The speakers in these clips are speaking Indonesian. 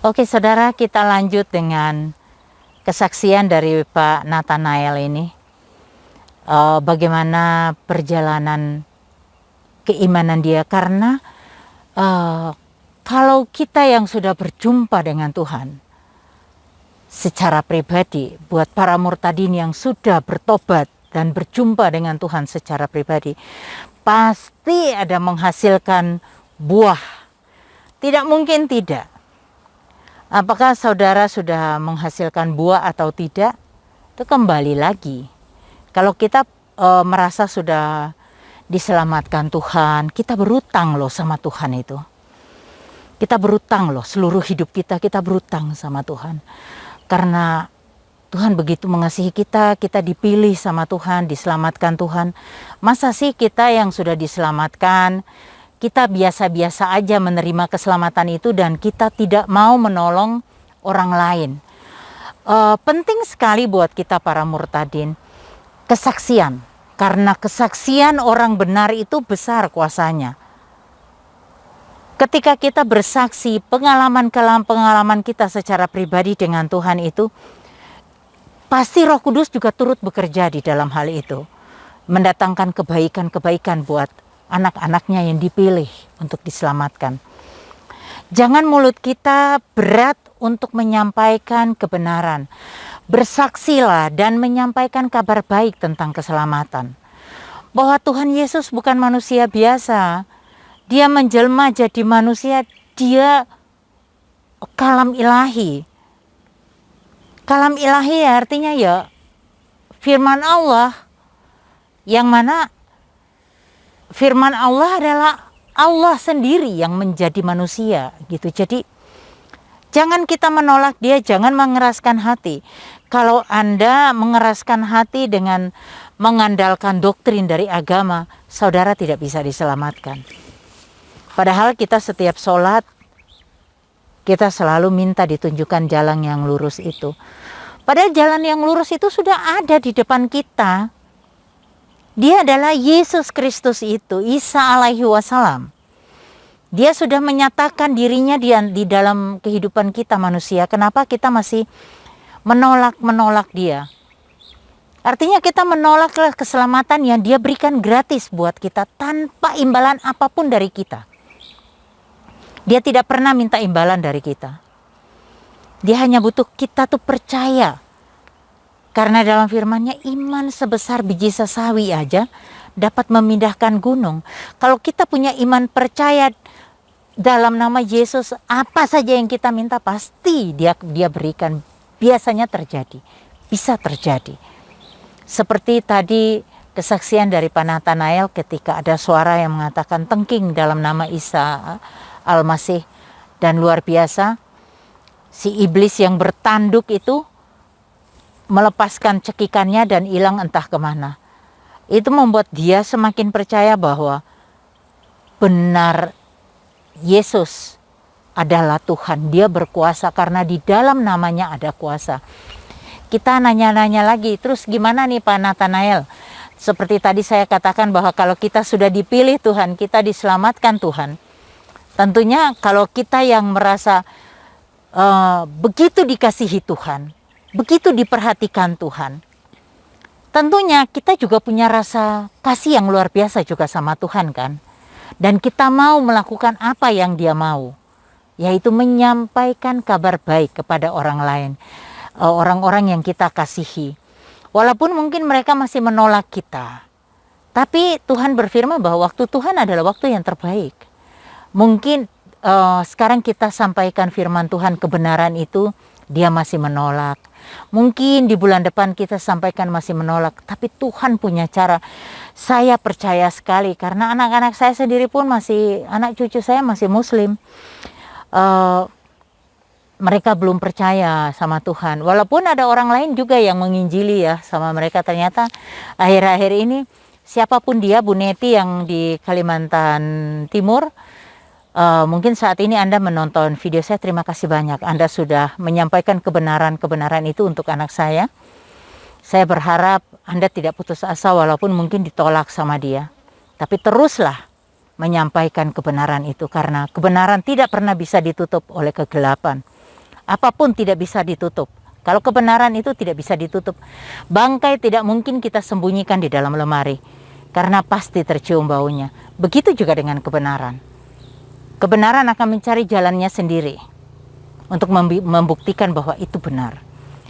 Oke saudara, kita lanjut dengan kesaksian dari Pak Nathanael ini. Bagaimana perjalanan keimanan dia. Karena kalau kita yang sudah berjumpa dengan Tuhan secara pribadi, buat para murtadin yang sudah bertobat dan berjumpa dengan Tuhan secara pribadi, pasti ada menghasilkan buah. Tidak mungkin tidak. Apakah saudara sudah menghasilkan buah atau tidak? Itu kembali lagi. Kalau kita merasa sudah diselamatkan Tuhan, kita berutang loh sama Tuhan itu. Kita berutang loh, seluruh hidup kita berutang sama Tuhan. Karena Tuhan begitu mengasihi kita, kita dipilih sama Tuhan, diselamatkan Tuhan. Masa sih kita yang sudah diselamatkan, kita biasa-biasa aja menerima keselamatan itu dan kita tidak mau menolong orang lain. Penting sekali buat kita para murtadin, kesaksian. Karena kesaksian orang benar itu besar kuasanya. Ketika kita bersaksi, pengalaman kita secara pribadi dengan Tuhan itu, pasti Roh Kudus juga turut bekerja di dalam hal itu. Mendatangkan kebaikan-kebaikan buat anak-anaknya yang dipilih untuk diselamatkan. Jangan mulut kita berat untuk menyampaikan kebenaran. Bersaksilah dan menyampaikan kabar baik tentang keselamatan. Bahwa Tuhan Yesus bukan manusia biasa. Dia menjelma jadi manusia, dia kalam ilahi. Kalam ilahi artinya ya firman Allah. Yang mana firman Allah adalah Allah sendiri yang menjadi manusia gitu. Jadi jangan kita menolak dia, jangan mengeraskan hati. Kalau Anda mengeraskan hati dengan mengandalkan doktrin dari agama, saudara tidak bisa diselamatkan. Padahal kita setiap sholat, kita selalu minta ditunjukkan jalan yang lurus itu. Padahal jalan yang lurus itu sudah ada di depan kita. Dia adalah Yesus Kristus itu, Isa alaihi wasallam. Dia sudah menyatakan dirinya di dalam kehidupan kita manusia. Kenapa kita masih menolak dia? Artinya kita menolaklah keselamatan yang dia berikan gratis buat kita tanpa imbalan apapun dari kita. Dia tidak pernah minta imbalan dari kita. Dia hanya butuh kita tuh percaya. Karena dalam firman-Nya iman sebesar biji sesawi aja dapat memindahkan gunung. Kalau kita punya iman percaya dalam nama Yesus, apa saja yang kita minta pasti dia berikan. Biasanya terjadi, bisa terjadi. Seperti tadi kesaksian dari Pak Nathanael ketika ada suara yang mengatakan tengking dalam nama Isa Al-Masih. Dan luar biasa, si iblis yang bertanduk itu melepaskan cekikannya dan hilang entah kemana. Itu membuat dia semakin percaya bahwa benar Yesus adalah Tuhan. Dia berkuasa karena di dalam namanya ada kuasa. Kita nanya-nanya lagi, terus gimana nih Pak Nathanael? Seperti tadi saya katakan bahwa kalau kita sudah dipilih Tuhan, kita diselamatkan Tuhan. Tentunya kalau kita yang merasa begitu dikasihi Tuhan, begitu diperhatikan Tuhan, tentunya kita juga punya rasa kasih yang luar biasa juga sama Tuhan kan. Dan kita mau melakukan apa yang dia mau, yaitu menyampaikan kabar baik kepada orang lain, orang-orang yang kita kasihi. Walaupun mungkin mereka masih menolak kita, tapi Tuhan berfirman bahwa waktu Tuhan adalah waktu yang terbaik. Mungkin sekarang kita sampaikan firman Tuhan, kebenaran itu, dia masih menolak. Mungkin di bulan depan kita sampaikan masih menolak, tapi Tuhan punya cara. Saya percaya sekali karena anak-anak saya sendiri pun anak cucu saya masih Muslim. Mereka belum percaya sama Tuhan. Walaupun ada orang lain juga yang menginjili ya sama mereka. Ternyata akhir-akhir ini siapapun dia, Bu Neti yang di Kalimantan Timur, mungkin saat ini Anda menonton video saya, terima kasih banyak. Anda sudah menyampaikan kebenaran itu untuk anak saya. Saya berharap Anda tidak putus asa walaupun mungkin ditolak sama dia. Tapi teruslah menyampaikan kebenaran itu karena kebenaran tidak pernah bisa ditutup oleh kegelapan. Apapun tidak bisa ditutup. Kalau kebenaran itu tidak bisa ditutup. Bangkai tidak mungkin kita sembunyikan di dalam lemari, karena pasti tercium baunya. Begitu juga dengan kebenaran. Kebenaran akan mencari jalannya sendiri untuk membuktikan bahwa itu benar.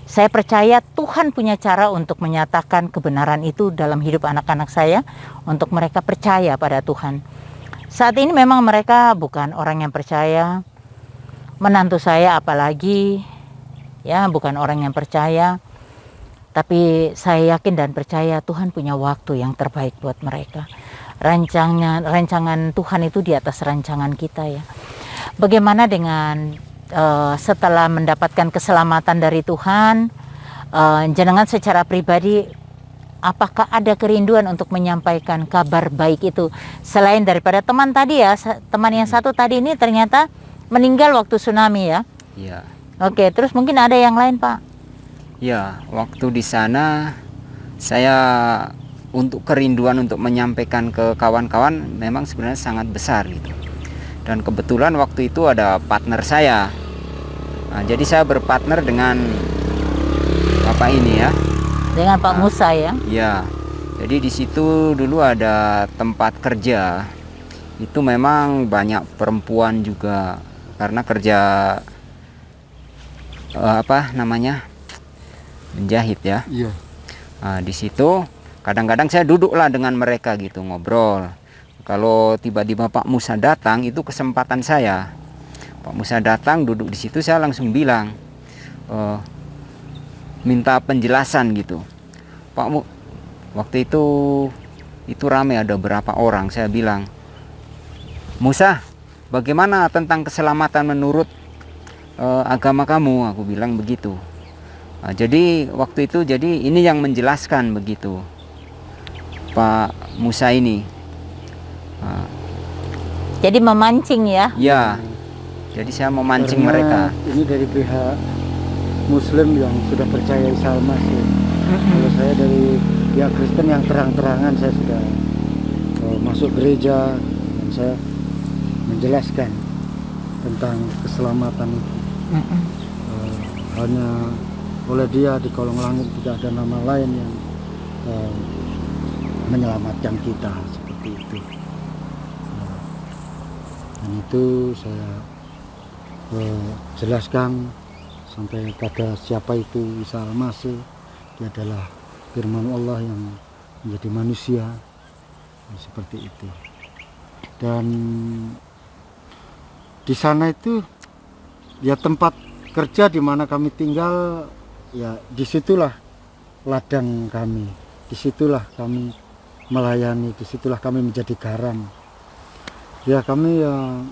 Saya percaya Tuhan punya cara untuk menyatakan kebenaran itu dalam hidup anak-anak saya, untuk mereka percaya pada Tuhan. Saat ini memang mereka bukan orang yang percaya. Menantu saya apalagi, ya bukan orang yang percaya. Tapi saya yakin dan percaya Tuhan punya waktu yang terbaik buat mereka. Rancangan Tuhan itu di atas rancangan kita ya. Bagaimana dengan setelah mendapatkan keselamatan dari Tuhan, jenengan secara pribadi, apakah ada kerinduan untuk menyampaikan kabar baik itu? Selain daripada teman tadi ya, teman yang satu tadi ini ternyata meninggal waktu tsunami ya? Iya. Oke, terus mungkin ada yang lain Pak? Ya, waktu di sana saya untuk kerinduan untuk menyampaikan ke kawan-kawan memang sebenarnya sangat besar gitu. Dan kebetulan waktu itu ada partner saya. Nah, jadi saya berpartner dengan Bapak ini ya. Dengan Pak Musa ya? Ya. Jadi di situ dulu ada tempat kerja. Itu memang banyak perempuan juga karena kerja menjahit ya. Iya. Nah, di situ kadang-kadang saya duduklah dengan mereka gitu ngobrol. Kalau tiba-tiba Pak Musa datang, itu kesempatan saya. Pak Musa datang duduk di situ, saya langsung bilang, minta penjelasan gitu. Waktu itu ramai, ada berapa orang. Saya bilang, Musa, bagaimana tentang keselamatan menurut agama kamu? Aku bilang begitu. Nah, jadi waktu itu ini yang menjelaskan begitu Pak Musa ini. Nah, jadi memancing ya? Ya, jadi saya memancing Karena mereka. Ini dari pihak Muslim yang sudah percaya Isa Al-Masih. Kalau saya dari pihak Kristen yang terang-terangan saya sudah masuk gereja dan saya menjelaskan tentang keselamatan itu. Hanya oleh Dia di kolong langit tidak ada nama lain yang menyelamatkan kita seperti itu. Dan itu saya jelaskan sampai pada siapa itu Isa Al-Masih. Dia adalah firman Allah yang menjadi manusia, seperti itu. Dan di sana itu ya tempat kerja di mana kami tinggal, ya disitulah ladang kami, disitulah kami melayani, disitulah kami menjadi garam. Ya kami ya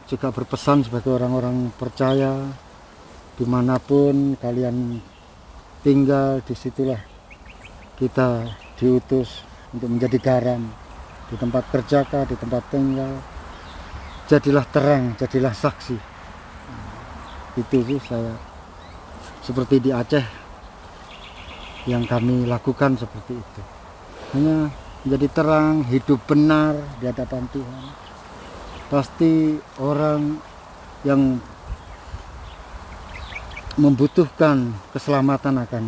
juga berpesan sebagai orang-orang percaya, dimanapun kalian tinggal, disitulah kita diutus untuk menjadi garam. Di tempat kerja kah, di tempat tinggal, jadilah terang, jadilah saksi. Itu sih saya, seperti di Aceh yang kami lakukan seperti itu. Hanya menjadi terang, hidup benar di hadapan Tuhan. Pasti orang yang membutuhkan keselamatan akan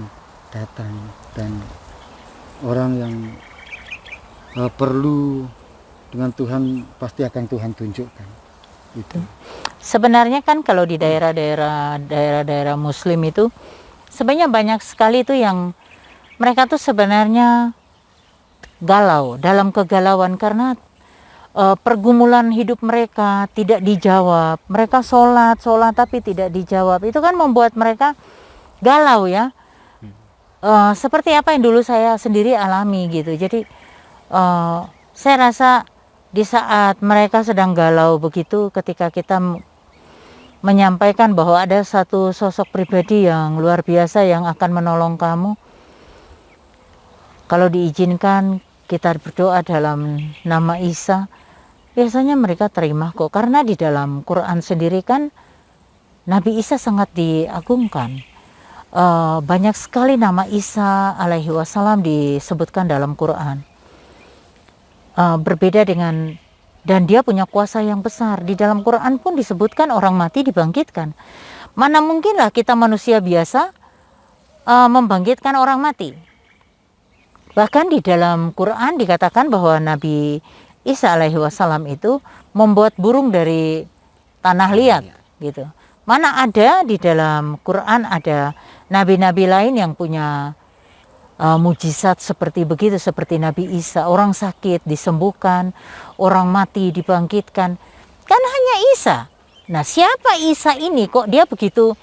datang, dan orang yang perlu dengan Tuhan pasti akan Tuhan tunjukkan. Itu. Sebenarnya kan kalau di daerah Muslim itu sebenarnya banyak sekali itu yang mereka tuh sebenarnya galau, dalam kegalauan karena pergumulan hidup mereka tidak dijawab. Mereka sholat tapi tidak dijawab. Itu kan membuat mereka galau ya. Seperti apa yang dulu saya sendiri alami gitu. Jadi saya rasa di saat mereka sedang galau begitu, ketika kita menyampaikan bahwa ada satu sosok pribadi yang luar biasa yang akan menolong kamu, kalau diizinkan kita berdoa dalam nama Isa, biasanya mereka terima kok. Karena di dalam Quran sendiri kan Nabi Isa sangat diagungkan. Banyak sekali nama Isa alaihi wasallam disebutkan dalam Quran. Berbeda dengan Dan dia punya kuasa yang besar. Di dalam Quran pun disebutkan orang mati dibangkitkan. Mana mungkinlah kita manusia biasa membangkitkan orang mati. Bahkan di dalam Quran dikatakan bahwa Nabi Isa alaihi wasallam itu membuat burung dari tanah liat gitu. Mana ada di dalam Quran ada nabi-nabi lain yang punya mujizat seperti begitu, seperti Nabi Isa, orang sakit disembuhkan, orang mati dibangkitkan. Kan hanya Isa. Nah, siapa Isa ini kok dia begitu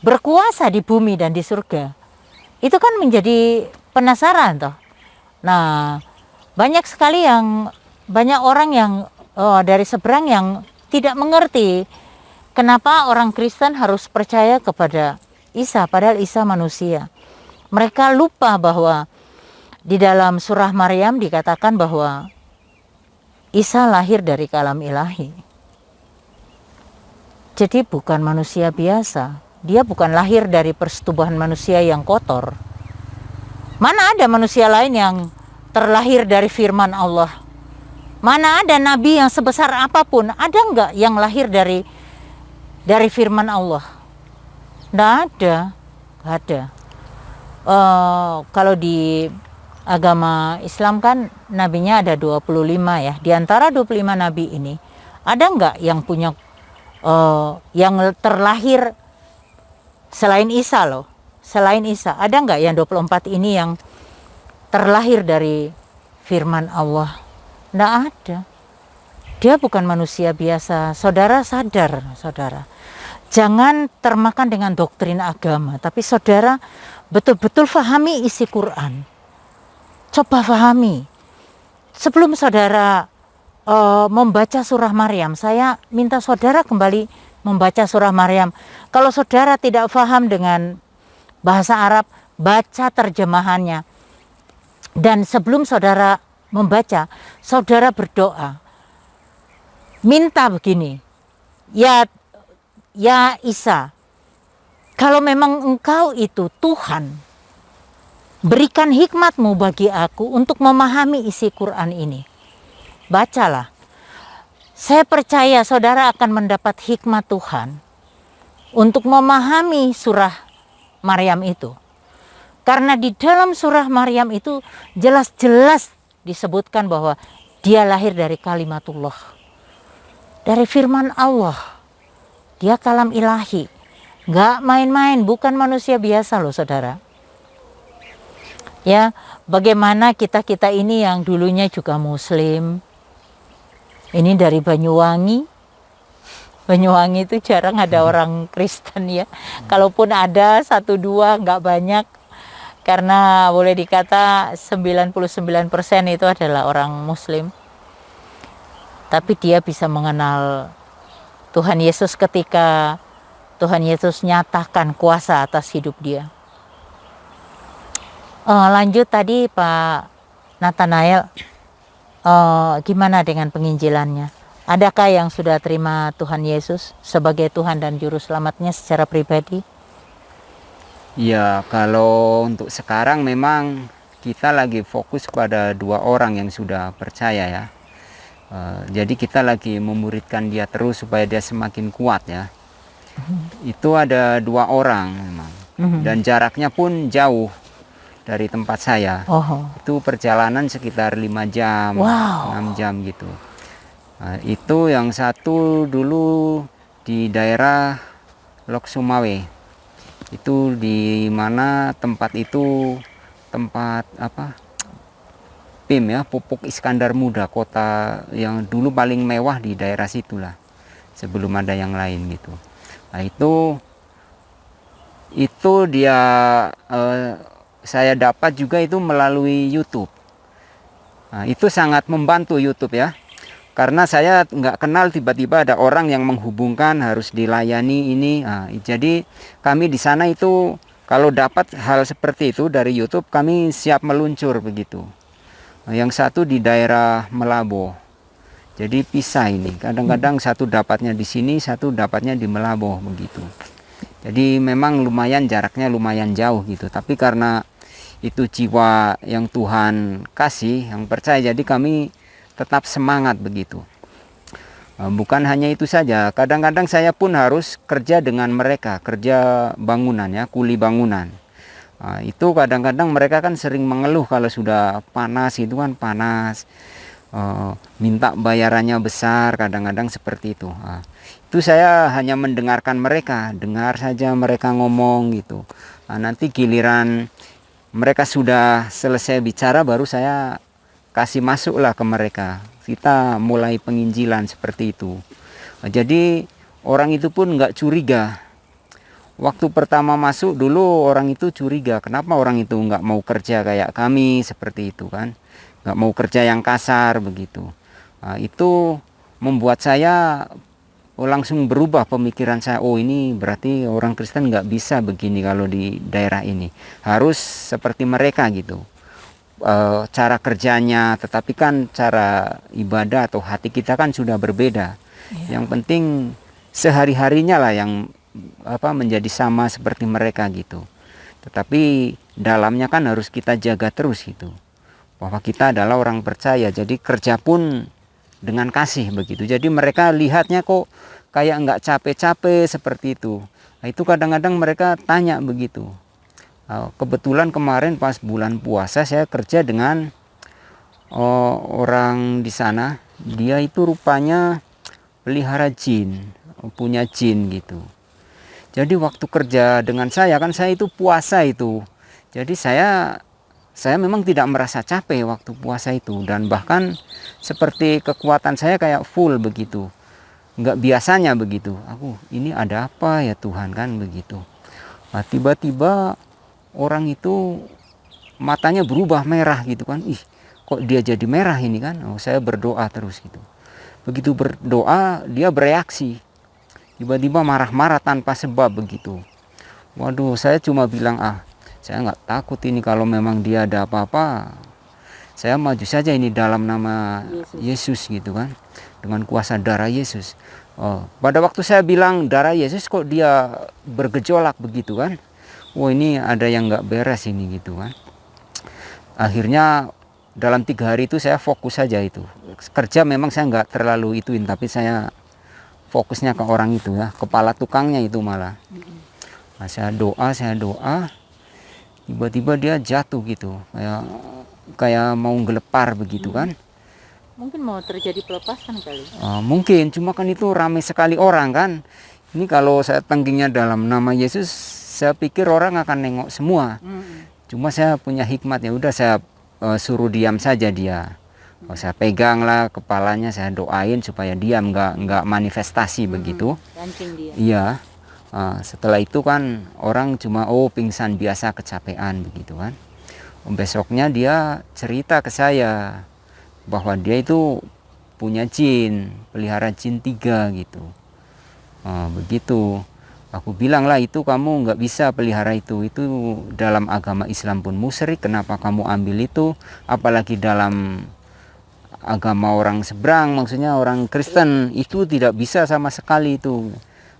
berkuasa di bumi dan di surga? Itu kan menjadi penasaran toh. Nah, banyak orang yang dari seberang yang tidak mengerti kenapa orang Kristen harus percaya kepada Isa, padahal Isa manusia. Mereka lupa bahwa di dalam surah Maryam dikatakan bahwa Isa lahir dari kalam ilahi. Jadi bukan manusia biasa. Dia bukan lahir dari persetubuhan manusia yang kotor. Mana ada manusia lain yang terlahir dari firman Allah? Mana ada nabi yang sebesar apapun, ada enggak yang lahir dari firman Allah? Enggak ada. Enggak ada. Kalau di agama Islam kan nabinya ada 25 ya. Di antara 25 nabi ini, ada enggak yang punya yang terlahir selain Isa loh? Selain Isa, ada enggak yang 24 ini yang terlahir dari firman Allah? Enggak ada. Dia bukan manusia biasa. Saudara sadar, saudara. Jangan termakan dengan doktrin agama, tapi saudara betul-betul fahami isi Quran. Coba fahami. Sebelum saudara membaca surah Maryam, saya minta saudara kembali membaca surah Maryam. Kalau saudara tidak faham dengan bahasa Arab, baca terjemahannya. Dan sebelum saudara membaca, saudara berdoa. Minta begini, ya Isa, kalau memang engkau itu Tuhan, berikan hikmat-Mu bagi aku untuk memahami isi Quran ini. Bacalah. Saya percaya saudara akan mendapat hikmat Tuhan untuk memahami surah Maryam itu. Karena di dalam surah Maryam itu jelas-jelas disebutkan bahwa dia lahir dari kalimatullah. Dari firman Allah. Dia kalam ilahi. Gak main-main, bukan manusia biasa loh saudara. Ya, bagaimana kita-kita ini yang dulunya juga muslim. Ini dari Banyuwangi. Banyuwangi itu jarang ada orang Kristen ya. Kalaupun ada 1-2 nggak banyak. Karena boleh dikata 99% itu adalah orang muslim. Tapi dia bisa mengenal Tuhan Yesus ketika Tuhan Yesus nyatakan kuasa atas hidup dia. Lanjut tadi Pak Nathanael, gimana dengan penginjilannya? Adakah yang sudah terima Tuhan Yesus sebagai Tuhan dan Juru Selamatnya secara pribadi? Ya, kalau untuk sekarang memang kita lagi fokus pada 2 orang yang sudah percaya ya. Jadi kita lagi memuridkan dia terus supaya dia semakin kuat ya. Itu ada 2 orang memang. Dan jaraknya pun jauh dari tempat saya. Itu perjalanan sekitar 5 jam, 6 jam gitu. Nah, itu yang satu dulu di daerah Lok Sumawe. Itu di mana tempat itu tempat apa? PIM ya, Pupuk Iskandar Muda, kota yang dulu paling mewah di daerah situlah. Sebelum ada yang lain gitu. Nah, itu dia saya dapat juga itu melalui YouTube. Nah, itu sangat membantu YouTube ya. Karena saya nggak kenal tiba-tiba ada orang yang menghubungkan harus dilayani ini. Nah, jadi kami di sana itu kalau dapat hal seperti itu dari YouTube kami siap meluncur begitu. Nah, yang satu di daerah Melabo. Jadi pisah ini. Kadang-kadang satu dapatnya di sini, satu dapatnya di Melabo begitu. Jadi memang lumayan jaraknya lumayan jauh gitu. Tapi karena itu jiwa yang Tuhan kasih, yang percaya, jadi kami tetap semangat begitu. Bukan hanya itu saja, kadang-kadang saya pun harus kerja dengan mereka, kerja bangunan ya, kuli bangunan. Itu kadang-kadang mereka kan sering mengeluh kalau sudah panas, itu kan panas, minta bayarannya besar, kadang-kadang seperti itu. Itu saya hanya mendengarkan mereka, dengar saja mereka ngomong gitu. Nanti giliran mereka sudah selesai bicara, baru saya kasih masuklah ke mereka. Kita mulai penginjilan seperti itu. Jadi orang itu pun nggak curiga. Waktu pertama masuk dulu orang itu curiga, kenapa orang itu nggak mau kerja kayak kami seperti itu kan, nggak mau kerja yang kasar begitu. Itu membuat saya langsung berubah pemikiran saya. Oh, ini berarti orang Kristen nggak bisa begini kalau di daerah ini, harus seperti mereka gitu. Cara kerjanya, tetapi kan cara ibadah atau hati kita kan sudah berbeda. Yang penting sehari-harinya lah yang menjadi sama seperti mereka gitu. Tetapi dalamnya kan harus kita jaga terus gitu, bahwa kita adalah orang percaya. Jadi kerja pun dengan kasih begitu. Jadi mereka lihatnya kok kayak nggak capek-capek seperti itu. Itu kadang-kadang mereka tanya begitu. Kebetulan kemarin pas bulan puasa saya kerja dengan orang di sana. Dia itu rupanya pelihara jin, punya jin gitu. Jadi waktu kerja dengan saya kan, saya itu puasa itu. Jadi saya memang tidak merasa capek waktu puasa itu, dan bahkan seperti kekuatan saya kayak full begitu. Nggak biasanya begitu. Ini ada apa ya Tuhan kan begitu. Tiba-tiba orang itu matanya berubah merah gitu kan. Kok dia jadi merah ini kan. Saya berdoa terus gitu. Begitu berdoa dia bereaksi. Tiba-tiba marah-marah tanpa sebab begitu. Waduh, saya cuma bilang saya nggak takut ini, kalau memang dia ada apa-apa saya maju saja ini dalam nama Yesus gitu kan. Dengan kuasa darah Yesus. Pada waktu saya bilang darah Yesus kok dia bergejolak begitu kan. Ini ada yang nggak beres ini gitu kan. Akhirnya dalam 3 hari itu saya fokus saja itu. Kerja memang saya nggak terlalu ituin, tapi saya fokusnya ke orang itu ya, kepala tukangnya itu malah. Saya doa, tiba-tiba dia jatuh gitu, kayak mau gelepar begitu kan. Mungkin mau terjadi pelepasan kali. Mungkin, cuma kan itu ramai sekali orang kan. Ini kalau saya tenggingnya dalam nama Yesus, saya pikir orang akan nengok semua. Cuma saya punya hikmat, ya udah saya suruh diam saja dia. Saya pegang lah kepalanya, saya doain supaya diam, nggak manifestasi begitu. Pancing dia. Iya. Setelah itu kan orang cuma pingsan biasa, kecapean begitu kan. Besoknya dia cerita ke saya bahwa dia itu punya jin, pelihara jin 3 gitu. Begitu. Aku bilang lah, itu kamu nggak bisa pelihara itu dalam agama Islam pun musyrik, kenapa kamu ambil itu, apalagi dalam agama orang seberang, maksudnya orang Kristen, itu tidak bisa sama sekali itu,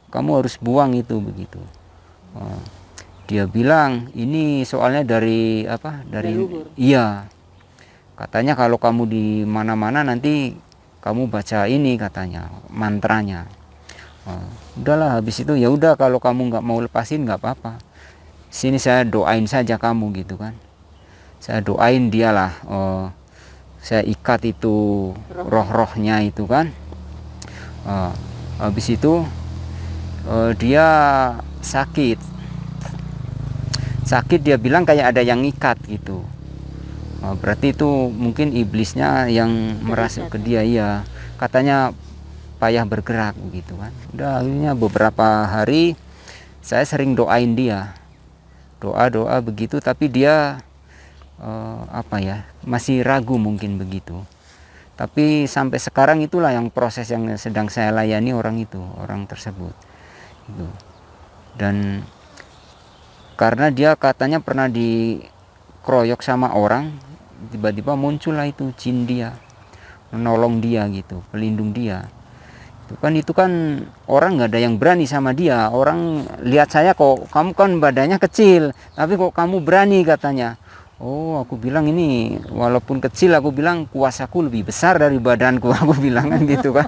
kamu harus buang itu begitu. Dia bilang ini soalnya dari iya, katanya kalau kamu di mana-mana nanti kamu baca ini katanya mantranya. Udahlah, habis itu ya udah, kalau kamu nggak mau lepasin nggak apa-apa, sini saya doain saja kamu gitu kan. Saya doain dialah, saya ikat itu roh-rohnya itu kan. Habis itu dia sakit, dia bilang kayak ada yang ngikat gitu. Berarti itu mungkin iblisnya yang merasuk ke dia, iya. Katanya payah bergerak begitu kan. Udah, akhirnya beberapa hari saya sering doain dia, doa begitu, tapi dia masih ragu mungkin begitu. Tapi sampai sekarang itulah yang proses yang sedang saya layani orang tersebut gitu. Dan karena dia katanya pernah dikeroyok sama orang, tiba-tiba muncullah itu jin dia, menolong dia gitu, pelindung dia. Itu kan orang nggak ada yang berani sama dia. Orang lihat saya, kok kamu kan badannya kecil, tapi kok kamu berani katanya. Aku bilang ini walaupun kecil, aku bilang kuasaku lebih besar dari badanku, aku bilang kan gitu kan.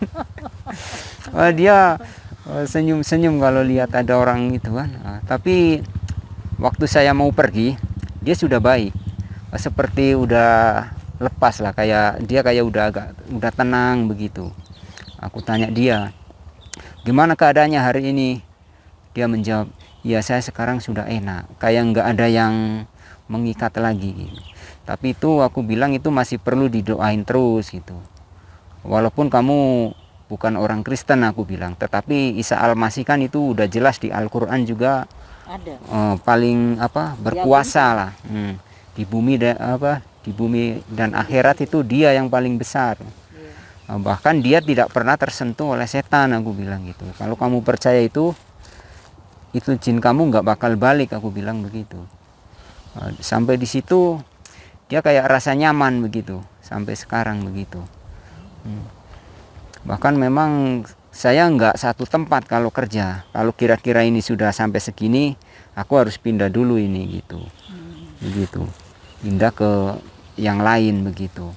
Dia senyum-senyum kalau lihat ada orang itu kan. Tapi waktu saya mau pergi, dia sudah baik. Seperti udah lepas lah, kayak dia kayak udah tenang begitu. Aku tanya dia, gimana keadaannya hari ini? Dia menjawab, ya saya sekarang sudah enak, kayak nggak ada yang mengikat lagi. Tapi itu aku bilang itu masih perlu didoain terus gitu. Walaupun kamu bukan orang Kristen, aku bilang, tetapi Isa Al-Masih kan itu udah jelas di Al-Quran juga Ada. paling berkuasa lah. Di bumi dan akhirat itu dia yang paling besar. Bahkan dia tidak pernah tersentuh oleh setan, aku bilang gitu. Kalau kamu percaya itu jin kamu nggak bakal balik, aku bilang begitu. Sampai di situ dia kayak rasa nyaman begitu sampai sekarang begitu. Bahkan memang saya nggak satu tempat kalau kerja. Kalau kira-kira ini sudah sampai segini, aku harus pindah dulu ini gitu. Begitu. Pindah ke yang lain begitu.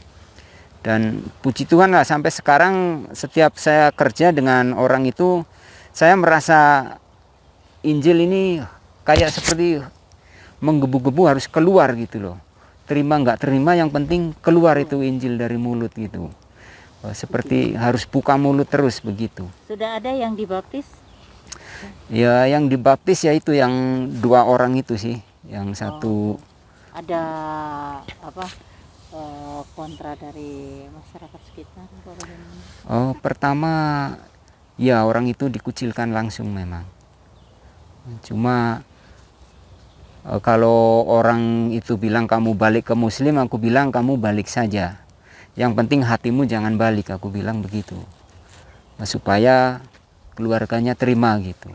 Dan puji Tuhan lah, sampai sekarang setiap saya kerja dengan orang itu, saya merasa Injil ini kayak seperti menggebu-gebu harus keluar gitu loh. Terima nggak terima, yang penting keluar itu Injil dari mulut gitu. Seperti harus buka mulut terus begitu. Sudah ada yang dibaptis? Ya yang dibaptis ya itu yang 2 orang itu sih. Yang satu Ada apa kontra dari masyarakat sekitar? pertama ya orang itu dikucilkan langsung memang. Cuma kalau orang itu bilang kamu balik ke Muslim, aku bilang kamu balik saja. Yang penting hatimu jangan balik, aku bilang begitu. Supaya keluarganya terima gitu.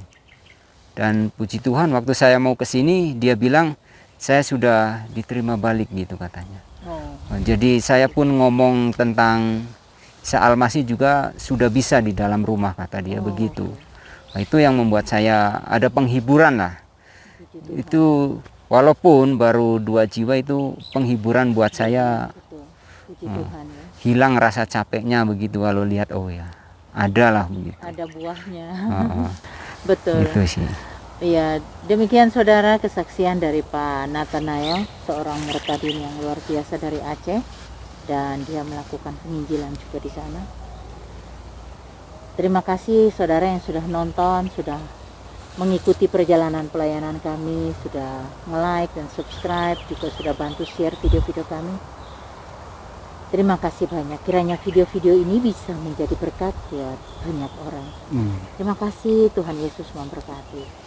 Dan puji Tuhan waktu saya mau ke sini, dia bilang saya sudah diterima balik gitu katanya. Jadi saya pun ngomong tentang Isa Al-Masih juga sudah bisa di dalam rumah, kata dia begitu. Nah, itu yang membuat saya ada penghiburan lah. Itu walaupun baru 2 jiwa, itu penghiburan buat saya. Puji Tuhan ya. Hilang rasa capeknya begitu kalau lihat ya ada lah begitu. Ada buahnya. Betul. Itu sih. Iya, demikian saudara kesaksian dari Pak Nathanael, seorang murtadin yang luar biasa dari Aceh, dan dia melakukan penginjilan juga di sana. Terima kasih saudara yang sudah nonton, sudah mengikuti perjalanan pelayanan kami, sudah nge-like dan subscribe, juga sudah bantu share video-video kami. Terima kasih banyak. Kiranya video-video ini bisa menjadi berkat buat banyak orang. Terima kasih, Tuhan Yesus memberkati.